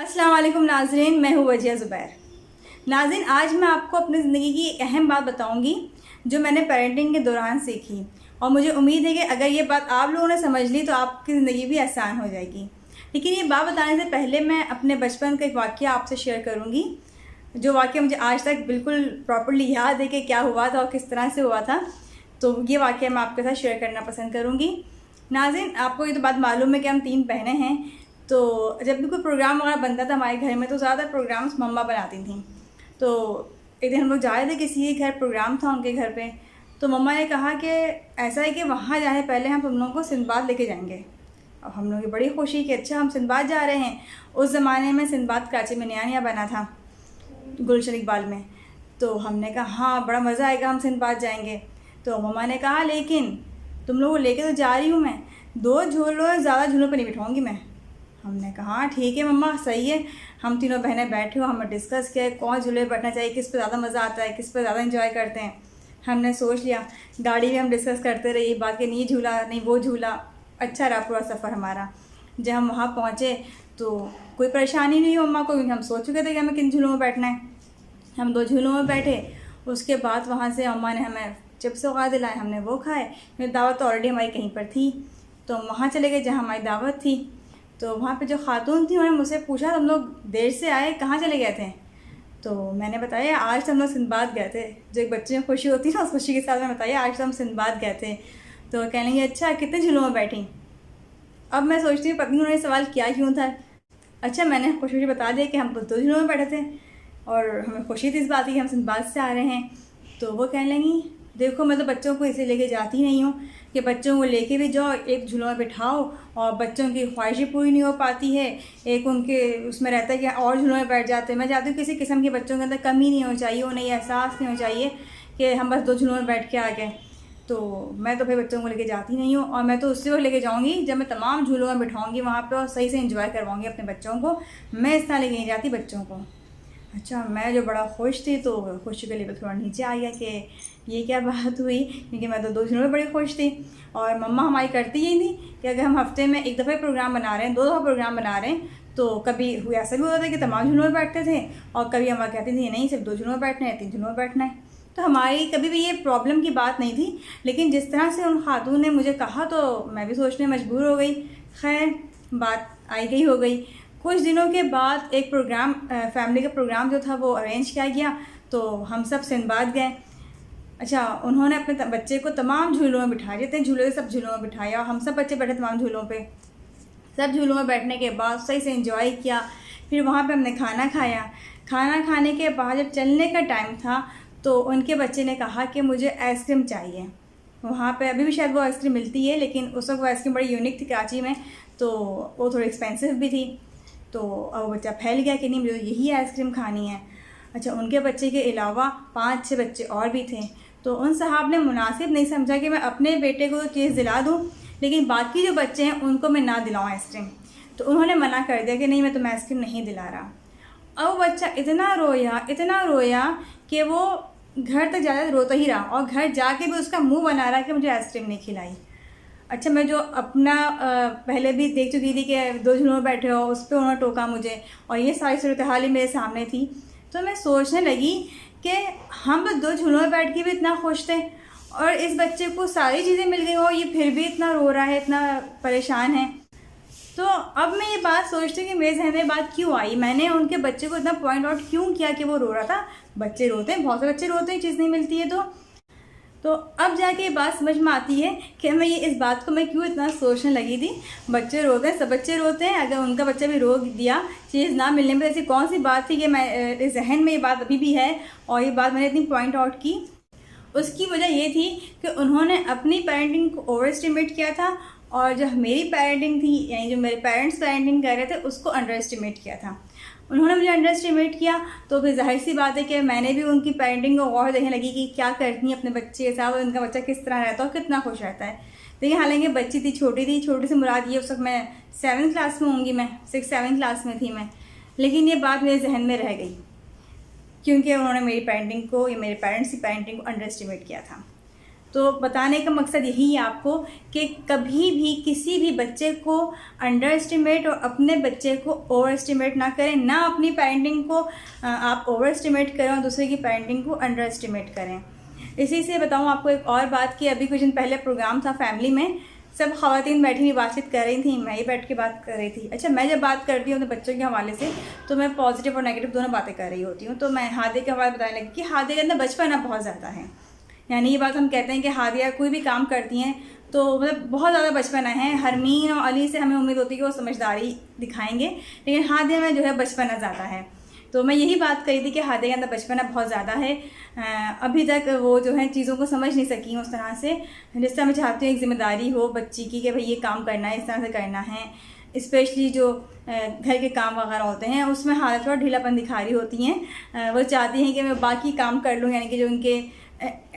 अस्सलाम वालेकुम नाज़रीन, मैं हूँ वजिया ज़ुबैर। नाज़रीन, आज मैं आपको अपनी ज़िंदगी की एक अहम बात बताऊँगी जो मैंने पेरेंटिंग के दौरान सीखी, और मुझे उम्मीद है कि अगर ये बात आप लोगों ने समझ ली तो आपकी ज़िंदगी भी आसान हो जाएगी। लेकिन ये बात बताने से पहले मैं अपने बचपन का एक वाक़या आपसे शेयर करूँगी, जो वाक़या मुझे आज तक बिल्कुल प्रॉपर्ली याद है कि क्या हुआ था और किस तरह से हुआ था। तो ये वाक़या मैं आपके साथ शेयर करना पसंद करूँगी। नाज़रीन, आपको ये तो बात मालूम है कि हम 3 बहनें हैं, तो जब भी कोई प्रोग्राम वगैरह बनता था हमारे घर में तो ज़्यादातर प्रोग्राम्स मम्मा बनाती थी। तो एक दिन हम लोग जा रहे थे, किसी के घर प्रोग्राम था उनके घर पे, तो मम्मा ने कहा कि ऐसा है कि वहाँ जाने पहले हम तुम लोगों को सिंदबाद लेके जाएंगे। अब हम लोगों की बड़ी खुशी कि अच्छा हम सिंदबाद जा रहे हैं। उस ज़माने में सिंदबाद कराची में नया बना था, गुलशन इकबाल में। तो हमने कहा हाँ बड़ा मज़ा आएगा, हम सिंदबाद जाएंगे। तो मम्मा ने कहा लेकिन तुम लोगों को लेके तो जा रही हूँ मैं, 2 झूलों ज़्यादा झूलों पर नहीं बिठाऊँगी मैं। हमने कहा हाँ ठीक है मम्मा, सही है। हम तीनों बहनें बैठे हो, हमने डिस्कस किया कौन झूले पर बैठना चाहिए, किस पे ज़्यादा मज़ा आता है, किस पे ज़्यादा एंजॉय करते हैं। हमने सोच लिया, गाड़ी में हम डिस्कस करते रहे ये बात कि नहीं झूला नहीं वो झूला। अच्छा रहा पूरा सफ़र हमारा। जब हम वहाँ पहुँचे तो कोई परेशानी नहीं हुई मम्मा को, हम सोच चुके थे कि हमें किन झूलों में बैठना है। हम 2 झूलों में बैठे। उसके बाद वहाँ से मम्मा ने हमें चिप्स वगैरह दिलाए, हमने वो खाए। मेरी दावत तो ऑलरेडी हमारी कहीं पर थी, तो हम वहाँ चले गए जहाँ हमारी दावत थी। तो वहाँ पे जो खातून थी उन्होंने मुझसे पूछा तुम लोग देर से आए, कहाँ चले गए थे। तो मैंने बताया आज तो हम लोग सिंदबाद गए थे। जो एक बच्चे में खुशी होती है ना, उस खुशी के साथ मैंने बताया आज तो हम सिंदबाद गए थे। तो कहने लगी अच्छा कितने झूलों में बैठी। अब मैं सोचती हूँ पता नहीं उन्होंने सवाल किया क्यों था। अच्छा मैंने खुशी बता दिया कि हम 2 झूलों में बैठे थे और हमें खुशी थी इस बात की कि हम सिंदबाद से आ रहे हैं। तो वो कहने लगी देखो मैं तो बच्चों को इसे लेके जाती नहीं हूँ कि बच्चों को लेके भी जाओ, एक झूलों में बिठाओ और बच्चों की ख्वाहिशें पूरी नहीं हो पाती है। एक उनके उसमें रहता है कि और झूलों में बैठ जाते हैं। मैं चाहती हूँ किसी किस्म के बच्चों के अंदर कमी नहीं होनी चाहिए, उन्हें एहसास नहीं होना चाहिए कि हम बस 2 झूलों में बैठ के आ गए। तो मैं तो भाई बच्चों को लेके जाती नहीं हूँ, और मैं तो उससे वो लेके जाऊँगी जब मैं तमाम झूलों में बिठाऊँगी वहाँ पर और सही से इंजॉय करवाऊँगी अपने बच्चों को। मैं इस तरह लेके नहीं जाती बच्चों को। अच्छा मैं जो बड़ा खुश थी, तो खुशी का लेवल थोड़ा नीचे आ गया कि ये क्या बात हुई, क्योंकि मैं तो 2 दिनों में बड़ी खुश थी। और मम्मा हमारी करती यही थी कि अगर हम हफ्ते में 1 दफ़ा प्रोग्राम बना रहे हैं, 2 दफ़ा प्रोग्राम बना रहे हैं, तो कभी ऐसा भी होता था कि तमाम झूलों में बैठते थे, और कभी हम कहती थी नहीं सिर्फ 2 झूलों में बैठना है, 3 झूलों में बैठना है। तो हमारी कभी भी ये प्रॉब्लम की बात नहीं थी। लेकिन जिस तरह से उन खातून ने मुझे कहा तो मैं भी सोचने मजबूर हो गई। खैर बात आई गई हो गई। कुछ दिनों के बाद एक प्रोग्राम फैमिली का प्रोग्राम जो था वो अरेंज किया गया, तो हम सब सिंदबाद गए। अच्छा उन्होंने अपने बच्चे को तमाम झूलों में बिठाया, जितने झूले सब झूलों में बिठाया, हम सब बच्चे बैठे तमाम झूलों पे। सब झूलों में बैठने के बाद सही से एंजॉय किया। फिर वहाँ पे हमने खाना खाया। खाना खाने के बाद जब चलने का टाइम था तो उनके बच्चे ने कहा कि मुझे आइसक्रीम चाहिए। वहाँ पे अभी भी शायद वो आइसक्रीम मिलती है, लेकिन उस वक्त वो आइसक्रीम बड़ी यूनिक थी कराची में, तो वो थोड़ी एक्सपेंसिव भी थी। तो अब बच्चा फैल गया कि नहीं मुझे यही आइसक्रीम खानी है। अच्छा उनके बच्चे के अलावा 5-6 बच्चे और भी थे, तो उन साहब ने मुनासिब नहीं समझा कि मैं अपने बेटे को चीज़ दिला दूं, लेकिन बाकी जो बच्चे हैं उनको मैं ना दिलाऊं आइसक्रीम। तो उन्होंने मना कर दिया कि नहीं मैं तुम्हें आइसक्रीम नहीं दिला रहा। अब वो बच्चा इतना रोया कि वो घर तक ज़्यादा रोता ही रहा, और घर जाके भी उसका मुँह बना रहा कि मुझे आइसक्रीम नहीं खिलाई। अच्छा मैं जो अपना पहले भी देख चुकी थी कि 2 झूलों में बैठे हो, उस पर उन्होंने टोका मुझे, और ये सारी सूरत हाल ही मेरे सामने थी। तो मैं सोचने लगी कि हम बस 2 झूलों में बैठ के भी इतना खुश थे, और इस बच्चे को सारी चीज़ें मिल गई हो, ये फिर भी इतना रो रहा है, इतना परेशान है। तो अब मैं ये बात सोचती हूँ कि मेरे जहन में बात क्यों आई, मैंने उनके बच्चे को इतना पॉइंट आउट क्यों किया कि वो रो रहा था। बच्चे रोते हैं, बहुत से बच्चे रोते हैं, चीज़ नहीं मिलती है तो अब जाके ये बात समझ में आती है कि मैं ये इस बात को मैं क्यों इतना सोचने लगी थी। बच्चे रोते हैं, सब बच्चे रोते हैं, अगर उनका बच्चा भी रो दिया चीज़ ना मिलने में, ऐसी कौन सी बात थी कि मैं इस जहन में ये बात अभी भी है, और ये बात मैंने इतनी पॉइंट आउट की। उसकी वजह ये थी कि उन्होंने अपनी पेरेंटिंग को ओवर एस्टिमेट किया था, और जो मेरी पेरेंटिंग थी यानी जो मेरे पेरेंट्स पेरेंटिंग कर रहे थे उसको अंडर एस्टिमेट किया था। उन्होंने मुझे अंडर एस्टिमेट किया, तो फिर जाहिर सी बात है कि मैंने भी उनकी पेरेंटिंग को गौर देखने लगी कि क्या करती हैं अपने बच्चे के साथ, और उनका बच्चा किस तरह रहता है और कितना खुश रहता है। देखिए हालांकि बच्ची थी, छोटी से मुराद ये उस वक्त मैं 7th क्लास में होंगी, मैं 6-7 क्लास में थी मैं, लेकिन ये बात मेरे जहन में रह गई क्योंकि उन्होंने मेरी पेरेंटिंग को या मेरे पेरेंट्स की पेरेंटिंग को अंडर एस्टिमेट किया था। तो बताने का मकसद यही है आपको कि कभी भी किसी भी बच्चे को अंडर एस्टिमेट और अपने बच्चे को ओवर एस्टिमेट ना करें, ना अपनी पेरेंटिंग को आप ओवर एस्टिमेट करें और दूसरे की पेरेंटिंग को अंडर एस्टिमेट करें। इसी से बताऊं आपको एक और बात कि अभी कुछ दिन पहले प्रोग्राम था फैमिली में, सब ख़वातीन बैठी हुई बातचीत कर रही थी, मैं ही बैठ के बात कर रही थी। अच्छा, मैं जब बात करती हूँ तो बच्चों के हवाले से तो मैं पॉजिटिव और नेगेटिव दोनों बातें कर रही होती हूँ। तो मैं हादिया के हवाले बताने लगी कि हादिया के अंदर बचपना बहुत ज़्यादा है। यानी ये बात हम कहते हैं कि हादिया कोई भी काम करती हैं तो मतलब बहुत ज़्यादा बचपना है। हरमीन और अली से हमें उम्मीद होती है कि वो समझदारी दिखाएंगे, लेकिन हादिया में जो है बचपना ज़्यादा है। तो मैं यही बात कही थी कि हादिया के अंदर बचपना बहुत ज़्यादा है। अभी तक वो जो है चीज़ों को समझ नहीं सकी उस तरह से, जिस तरह मैं चाहती हूँ एक जिम्मेदारी हो बच्ची की कि भाई ये काम करना है, इस तरह से करना है। स्पेशली जो घर के काम वगैरह होते हैं उसमें हालत थोड़ा ढीलापन दिखा रही होती हैं। वो चाहती हैं कि मैं बाकी काम कर लूँ, यानी कि जो उनके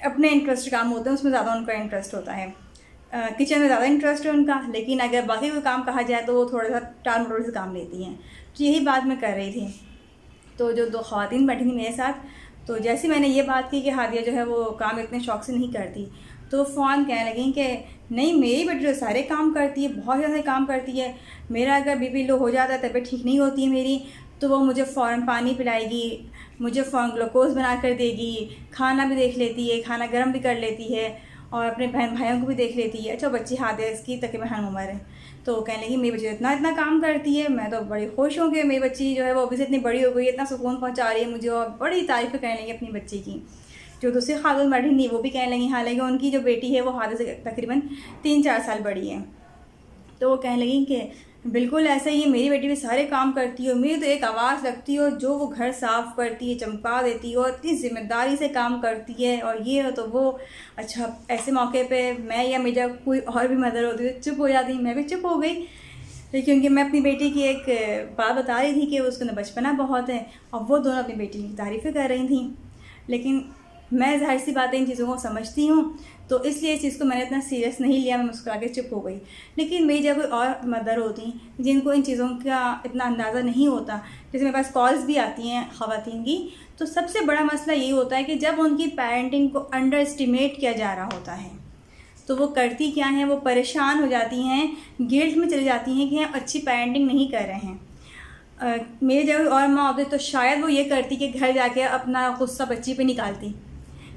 अपने इंटरेस्ट काम होते हैं उसमें ज़्यादा उनका इंटरेस्ट होता है। किचन में ज़्यादा इंटरेस्ट है उनका, लेकिन अगर बाकी कोई काम कहा जाए तो वो थोड़ा सा टाल मटोल से काम लेती हैं। तो यही बात मैं कर रही थी। तो जो दो ख़वातीन बैठी थी मेरे साथ, तो जैसे मैंने ये बात की कि हादिया जो है वो काम इतने शौक़ से नहीं करती, तो फ़ौरन कहने लगी कि नहीं, मेरी बेटी तो सारे काम करती है, बहुत ज़्यादा काम करती है। मेरा अगर बीपी लो हो जाता है, तबीयत ठीक नहीं होती है मेरी, तो वो मुझे फ़ौरन पानी पिलाएगी, मुझे फ़ौरन ग्लूकोज़ बना कर देगी, खाना भी देख लेती है, खाना गर्म भी कर लेती है और अपने बहन भाइयों को भी देख लेती है। अच्छा, बच्ची हादिया इसकी तकरीबन हम उम्र है। तो कहने लगी मेरी बच्ची इतना काम करती है, मैं तो बड़ी खुश हूँ कि मेरी बच्ची जो है वो अभी से इतनी बड़ी हो गई है, इतना सुकून पहुँचा रही है मुझे, और बड़ी तारीफ़ें कहने लगी अपनी बच्ची की। जो दूसरी खातून बैठी थी वो भी कहने लगी, हालांकि उनकी जो बेटी है वो हादिया से तकरीबन 3-4 साल बड़ी है। तो वो कहने लगी कि बिल्कुल ऐसा ही, मेरी बेटी भी सारे काम करती है, मेरी तो एक आवाज़ लगती है, जो वो घर साफ़ करती है, चमका देती है और इतनी ज़िम्मेदारी से काम करती है, और ये हो तो वो। अच्छा, ऐसे मौके पे मैं या मेरा कोई और भी मदर होती है चुप हो जाती, मैं भी चुप हो गई, क्योंकि मैं अपनी बेटी की एक बात बता रही थी कि उसके अंदर बचपना बहुत है और वो दोनों अपनी बेटी की तारीफ़ें कर रही थी। लेकिन मैं ज़ाहिर सी बात है इन चीज़ों को समझती हूँ, तो इसलिए इस चीज़ को मैंने इतना सीरियस नहीं लिया, मैं मुस्कुरा के चुप हो गई। लेकिन मेरी जब कोई और मदर होती जिनको इन चीज़ों का इतना अंदाज़ा नहीं होता, जैसे मेरे पास कॉल्स भी आती हैं ख़वातीन की, तो सबसे बड़ा मसला यही होता है कि जब उनकी पेरेंटिंग को अंडर एस्टिमेट किया जा रहा होता है तो वो करती क्या हैं, वो परेशान हो जाती हैं, गिल्ट में चली जाती हैं कि हम अच्छी पेरेंटिंग नहीं कर रहे हैं। मेरे जब और माँ होते तो शायद वो ये करती कि घर जाके अपना गुस्सा बच्ची पे निकालती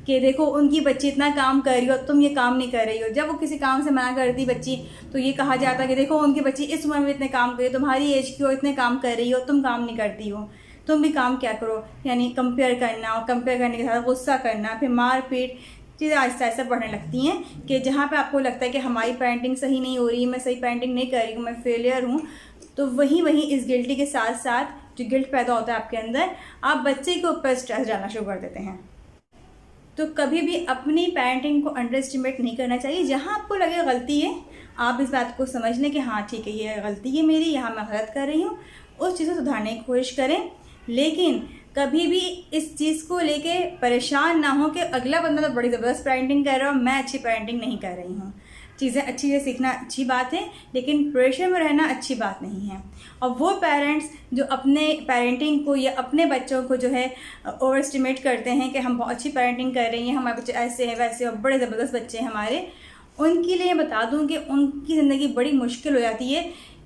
कि देखो उनकी बच्ची इतना काम कर रही हो, तुम ये काम नहीं कर रही हो। जब वो किसी काम से मना करती बच्ची तो ये कहा जाता कि देखो उनकी बच्ची इस उम्र में इतने काम कर रही हो, तुम्हारी एज की हो, इतने काम कर रही हो, तुम काम नहीं करती हो, तुम भी काम क्या करो। यानी कंपेयर करना, और कंपेयर करने के साथ गुस्सा करना, फिर मार पीट, चीज़ें आहिस्ता आहिस्ता बढ़ने लगती हैं कि जहाँ पे आपको लगता है कि हमारी पेरेंटिंग सही नहीं हो रही, मैं सही पेरेंटिंग नहीं कर रही हूँ, मैं फेलियर हूँ, तो वहीं इस गिल्टी के साथ साथ जो गिल्ट पैदा होता है आपके अंदर, आप बच्चे के ऊपर स्ट्रेस डालना शुरू कर देते हैं। तो कभी भी अपनी पेरेंटिंग को अंडर एस्टिमेट नहीं करना चाहिए। जहाँ आपको लगे गलती है, आप इस बात को समझ लें कि हाँ ठीक है, ये गलती है मेरी, यहाँ मैं गलत कर रही हूँ, उस चीज़ को सुधारने की कोशिश करें। लेकिन कभी भी इस चीज़ को लेके परेशान ना हो कि अगला बंदा तो बड़ी ज़बरदस्त पेरेंटिंग कर रहा है और मैं अच्छी पेरेंटिंग नहीं कर रही हूँ। चीज़ें अच्छी से सीखना अच्छी बात है, लेकिन प्रेशर में रहना अच्छी बात नहीं है। और वो पेरेंट्स जो अपने पेरेंटिंग को या अपने बच्चों को जो है ओवर एस्टिमेट करते हैं कि हम बहुत अच्छी पेरेंटिंग कर रही हैं, हमारे बच्चे ऐसे हैं वैसे और बड़े ज़बरदस्त बच्चे हैं हमारे, उनके लिए बता दूं कि उनकी ज़िंदगी बड़ी मुश्किल हो जाती है,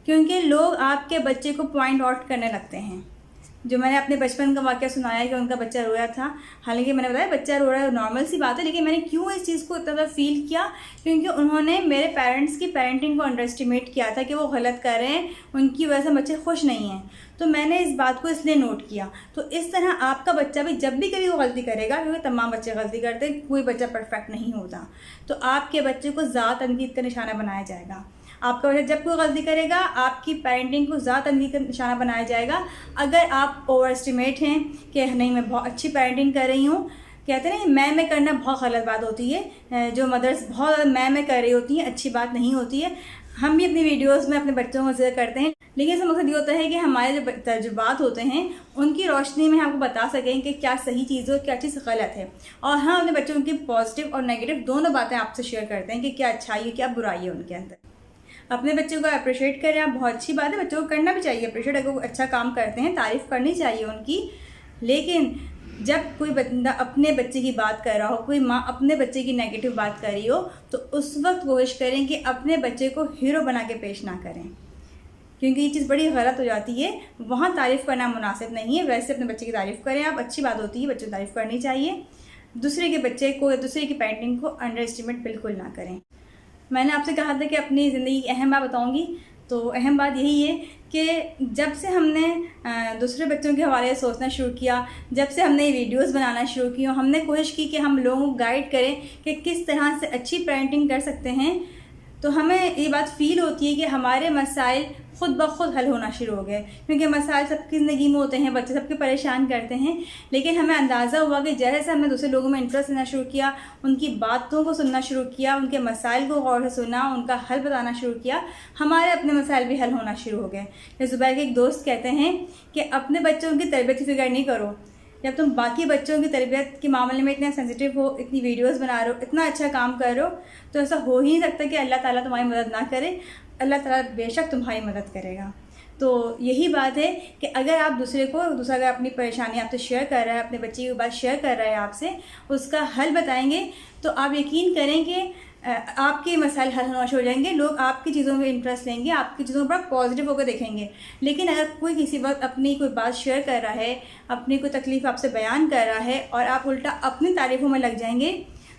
क्योंकि लोग आपके बच्चे को पॉइंट आउट करने लगते हैं। जो मैंने अपने बचपन का वाक़या सुनाया कि उनका बच्चा रोया था, हालांकि मैंने बताया बच्चा रो रहा है नॉर्मल सी बात है, लेकिन मैंने क्यों इस चीज़ को इतना ज़्यादा फील किया, क्योंकि उन्होंने मेरे पेरेंट्स की पेरेंटिंग को अंडर एस्टिमेट किया था कि वो गलत कर रहे हैं, उनकी वजह से बच्चे खुश नहीं हैं। तो मैंने इस बात को इसलिए नोट किया। तो इस तरह आपका बच्चा भी जब भी कभी वो गलती करेगा, क्योंकि तमाम बच्चे गलती करते हैं, कोई बच्चा परफेक्ट नहीं होता, तो आपके बच्चे को ज़्यादा तनकीद का निशाना बनाया जाएगा। आपका बच्चा जब कोई गलती करेगा, आपकी पेरेंटिंग को ज़्यादा तनकीद का निशाना बनाया जाएगा। अगर आप ओवर एस्टिमेट हैं कि नहीं मैं बहुत अच्छी पेरेंटिंग कर रही हूँ, कहते हैं मैं करना बहुत गलत बात होती है। जो मदर्स बहुत ज़्यादा मैं कर रही होती हैं, अच्छी बात नहीं होती है। हम भी अपनी वीडियोस में अपने बच्चों को जिक्र करते हैं, लेकिन इसका मकसद ये होता है कि हमारे जो तजुर्बात होते हैं उनकी रोशनी में हम आपको बता सकें कि क्या सही चीज़ है और क्या चीज़ गलत है। और हाँ, अपने बच्चों की पॉजिटिव और नेगेटिव दोनों बातें आपसे शेयर करते हैं कि क्या अच्छाई है क्या बुराई है उनके अंदर। अपने बच्चों को अप्रिशिएट करें आप, बहुत अच्छी बात है, बच्चों को करना भी चाहिए अप्रिशिएट। अगर वो अच्छा काम करते हैं तारीफ़ करनी चाहिए उनकी, लेकिन जब कोई बंदा अपने बच्चे की बात कर रहा हो, कोई माँ अपने बच्चे की नेगेटिव बात कर रही हो, तो उस वक्त कोशिश करें कि अपने बच्चे को हीरो बना के पेश ना करें, क्योंकि ये चीज़ बड़ी गलत हो जाती है। वहाँ तारीफ़ करना मुनासिब नहीं है। वैसे अपने बच्चे की तारीफ़ करें आप, अच्छी बात होती है, बच्चे की तारीफ़ करनी चाहिए। दूसरे के बच्चे को या दूसरे की पेरेंटिंग को अंडर एस्टिमेट बिल्कुल ना करें। मैंने आपसे कहा था कि अपनी ज़िंदगी की अहम बात बताऊँगी, तो अहम बात यही है कि जब से हमने दूसरे बच्चों के हवाले से सोचना शुरू किया, जब से हमने वीडियोस बनाना शुरू की, हमने कोशिश की कि हम लोगों को गाइड करें कि किस तरह से अच्छी पेरेंटिंग कर सकते हैं, तो हमें ये बात फ़ील होती है कि हमारे मसाइल ख़ुद ब खुद हल होना शुरू हो गए। क्योंकि मसाइल सबकी ज़िंदगी में होते हैं, बच्चे सबके परेशान करते हैं, लेकिन हमें अंदाज़ा हुआ कि जैसे हमने दूसरे लोगों में इंटरेस्ट लेना शुरू किया, उनकी बातों को सुनना शुरू किया, उनके मसाइल को गौर से सुना, उनका हल बताना शुरू किया, हमारे अपने मसाइल भी हल होना शुरू हो गए। जैसे ज़ुबैर के एक दोस्त कहते हैं कि अपने बच्चों की तरबियत की फ़िक्र नहीं करो, जब तुम बाकी बच्चों की तरबियत के मामले में इतने सेंसिटिव हो, इतनी वीडियोस बना रहे हो, इतना अच्छा काम कर रहे हो, तो ऐसा हो ही नहीं सकता कि अल्लाह ताला तुम्हारी मदद ना करे। अल्लाह ताला बेशक तुम्हारी मदद करेगा। तो यही बात है कि अगर आप दूसरा अगर अपनी परेशानी आपसे शेयर कर रहा है, अपने बच्चे की बात शेयर कर रहा है आपसे, उसका हल बताएंगे, तो आप यकीन करें कि आपके मसाइल हल होना शुरू हो जाएंगे। लोग आपकी चीज़ों में इंटरेस्ट लेंगे, आपकी चीज़ों पर पॉजिटिव होकर देखेंगे। लेकिन अगर कोई किसी वक्त अपनी कोई बात शेयर कर रहा है, अपनी कोई तकलीफ़ आपसे बयान कर रहा है और आप उल्टा अपनी तारीफ़ों में लग जाएंगे,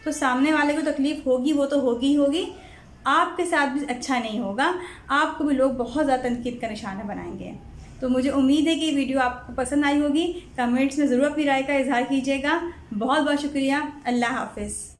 तो सामने वाले को तकलीफ़ होगी, वो तो होगी ही होगी, आपके साथ भी अच्छा नहीं होगा, आपको भी लोग बहुत ज़्यादा तनकीद का निशाना बनाएंगे। तो मुझे उम्मीद है कि वीडियो आपको पसंद आई होगी। कमेंट्स में ज़रूर अपनी राय का इजहार कीजिएगा। बहुत बहुत शुक्रिया। अल्लाह हाफ़िज़।